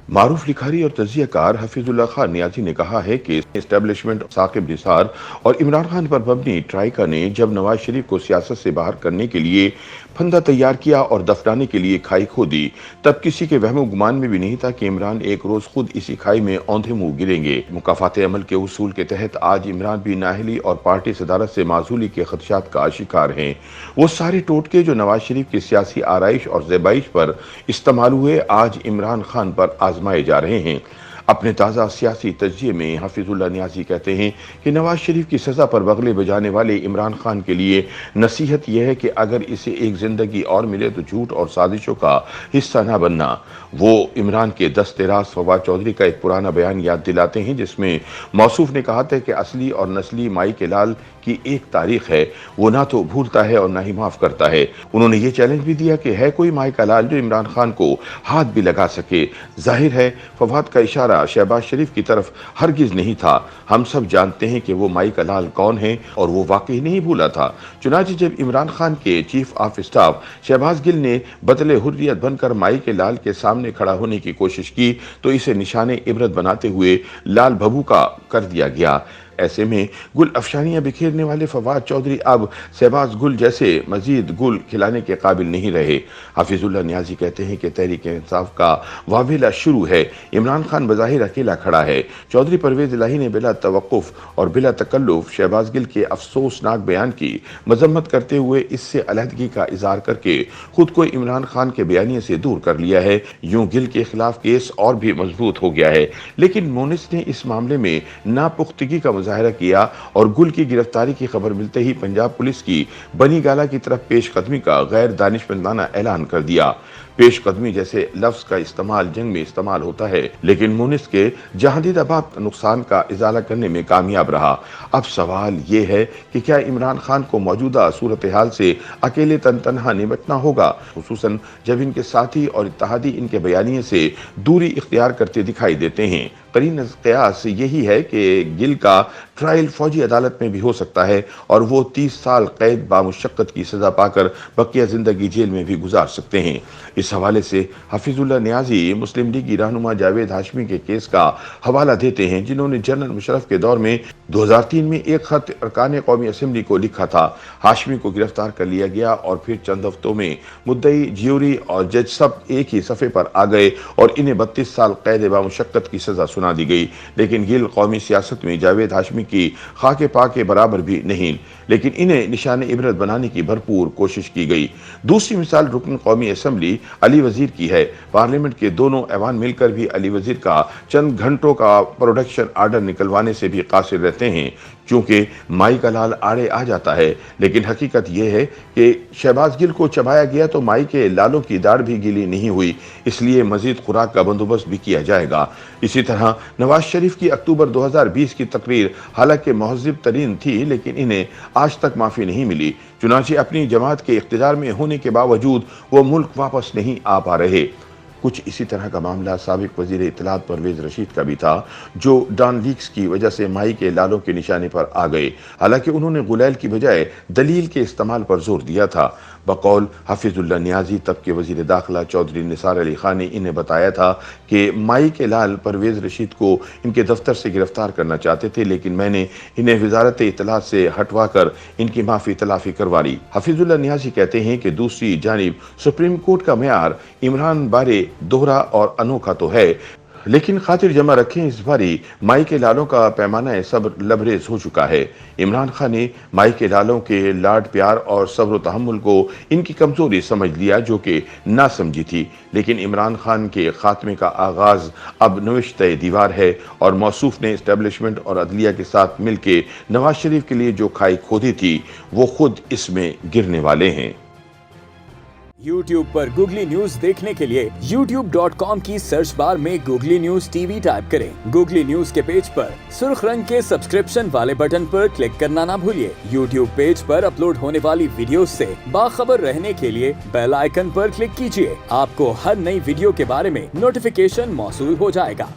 मारूफ लिखारी और तजियाकार हफीजुल्लाह खान नियाजी ने कहा है कि एस्टेब्लिशमेंट साकिब निसार और इमरान खान पर मबनी ट्राइका ने जब नवाज शरीफ को सियासत से बाहर करने के लिए फंदा तैयार किया और दफनाने के लिए खाई खोदी, तब किसी के वहमो गुमान में भी नहीं था कि इमरान एक रोज खुद इसी खाई में औंधे मुंह गिरेंगे। मुकाफात अमल के उसूल के तहत आज इमरान भी नाहली और पार्टी सदारत से माजूली के खदशात का शिकार हैं। वो सारे टोटके जो नवाज शरीफ की सियासी आराइश और ज़ेबाइश पर इस्तेमाल हुए, आज इमरान खान पर आजमाए जा रहे हैं। अपने ताज़ा सियासी तज्जिये में हफीजुल्लाह नियाजी कहते हैं कि नवाज शरीफ की सज़ा पर बगले बजाने वाले इमरान खान के लिए नसीहत यह है कि अगर इसे एक ज़िंदगी और मिले तो झूठ और साजिशों का हिस्सा ना बनना। वो इमरान के दस्तेराज फवाद चौधरी का एक पुराना बयान याद दिलाते हैं जिसमें मौसूफ ने कहा था कि असली और नस्ली माई के लाल की एक तारीख है, वो ना तो भूलता है और ना ही माफ करता है। उन्होंने ये चैलेंज भी दिया कि है कोई माई का लाल जो इमरान खान को हाथ भी लगा सके। जाहिर है फवाद का इशारा शहबाज शरीफ की तरफ हरगिज नहीं था। हम सब जानते हैं कि वो माई का लाल कौन है और वो वाकई नहीं भूला था। चुनांचे जब इमरान खान के chief of staff Shahbaz Gill ने बदले हुर्रियत बनकर माई के लाल के सामने खड़ा होने की कोशिश की तो इसे निशाने इबरत बनाते हुए लाल भभू का कर दिया गया। ऐसे में गुल अफशानियां बिखेरने वाले फवाद चौधरी अब शहबाज गुल जैसे मजीद गुल खिलाने के काबिल नहीं रहे। हफीजुल्लाह नियाजी कहते हैं कि तहरीक इंसाफ का वावेला शुरू है। इमरान खान बज़ाहिर अकेला खड़ा है। चौधरी परवेज इलाही ने बिला तवक्कुफ और बिला तकल्लुफ शहबाज गिल के अफसोसनाक बयान की मजम्मत करते हुए इससे अलहदगी का इजहार करके खुद को इमरान खान के बयानिए से दूर कर लिया है। यूं गिल के खिलाफ केस और भी मजबूत हो गया है, लेकिन मोनिस ने इस मामले में नापुख्तगी का मुजाहरा किया और गुल की गिरफ्तारी की खबर मिलते ही पंजाब पुलिस की बनी गाला की तरफ पेशकदमी का गैर दानिशमंदाना ऐलान कर दिया। पेशकदमी जैसे लफ्ज का इस्तेमाल जंग में इस्तेमाल होता है, लेकिन मुनिस के जहादीदाबाद नुकसान का इजाला करने में कामयाब रहा। अब सवाल ये है कि क्या इमरान खान को मौजूदा सूरत हाल से अकेले तनहा निपटना होगा, खुसूसन जब इनके साथी और इत्तेहादी इनके बयानिए से दूरी इख्तियार करते दिखाई देते हैं। करीन कयास यही है कि गिल का ट्रायल फौजी अदालत में भी हो सकता है और वो 30 साल कैद बामुशक्कत की सजा पाकर बकिया जिंदगी जेल में भी गुजार सकते हैं। इस हवाले से हफीजुल्लाह नियाजी मुस्लिम लीग की रहनुमा जावेद हाशमी के केस का हवाला देते हैं, जिन्होंने जनरल मुशर्रफ के दौर में 2003 में एक खत अरकान कौमी असेंबली को लिखा था। हाशमी को गिरफ्तार कर लिया गया और फिर चंद हफ्तों में मुद्दई, ज्यूरी और जज सब एक ही सफ़े पर आ गए और इन्हें 32 साल कैद बामुशक्कत की सजा सुना दी गई। लेकिन गिल कौमी सियासत में जावेद हाशमी की खाके पाके बराबर भी नहीं, लेकिन इन्हें निशाने इबरत बनाने की भरपूर कोशिश की गई। दूसरी मिसाल रुकन कौमी असेंबली अली वजीर की है। पार्लियामेंट के दोनों ऐवान मिलकर भी अली वजीर का चंद घंटों का प्रोडक्शन आर्डर निकलवाने से भी कासिर रहते हैं, क्योंकि माई का लाल आड़े आ जाता है। लेकिन हकीकत यह है कि शहबाज गिल को चबाया गया तो माई के लालों की दाढ़ भी गीली नहीं हुई, इसलिए मजीद खुराक का बंदोबस्त भी किया जाएगा। इसी तरह नवाज शरीफ की अक्टूबर 2020 की तकरीर हालांकि महज़िब तरीन थी, लेकिन इन्हें आज तक माफ़ी नहीं मिली। चुनांचे अपनी जमात के इख्तिदार में होने के बावजूद वो मुल्क वापस नहीं आ पा रहे। कुछ इसी तरह का मामला साबिक वजीर इत्तलात परवेज रशीद का भी था, जो डॉन लीक्स की वजह से माई के लालों के निशाने पर आ गए। हालांकि उन्होंने गुलैल की बजाय दलील के इस्तेमाल पर जोर दिया था। बकौल हफीजुल्लाह नियाजी तब के वजीर दाखिला चौधरी निसार अली खान ने इन्हें बताया था कि माई के लाल परवेज रशीद को इनके दफ्तर से गिरफ्तार करना चाहते थे, लेकिन मैंने इन्हें वजारत इत्तलात से हटवा कर इनकी माफ़ी तलाफी करवा ली। हफीजुल्लाह नियाजी कहते हैं कि दूसरी जानिब सुप्रीम कोर्ट का मेयार इमरान बारे दोहरा और अनोखा तो है, लेकिन खातिर जमा रखें इस बारी माई के लालों का पैमाना सब्र लबरेज हो चुका है। इमरान खान ने माई के लालों के लाड प्यार और सब्र तहम्मुल को इनकी कमजोरी समझ लिया, जो कि ना समझी थी। लेकिन इमरान खान के खात्मे का आगाज अब नविश्ते दीवार है और मौसूफ ने एस्टेब्लिशमेंट और अदलिया के साथ मिलकर नवाज शरीफ के लिए जो खाई खोदी थी वो खुद इसमें गिरने वाले हैं। YouTube पर गूगली न्यूज देखने के लिए youtube.com की सर्च बार में गूगली न्यूज टीवी टाइप करें। गूगली न्यूज के पेज पर सुर्ख रंग के सब्सक्रिप्शन वाले बटन पर क्लिक करना ना भूलिए। YouTube पेज पर अपलोड होने वाली वीडियोस से बाखबर रहने के लिए बेल आइकन पर क्लिक कीजिए। आपको हर नई वीडियो के बारे में नोटिफिकेशन मौसूल हो जाएगा।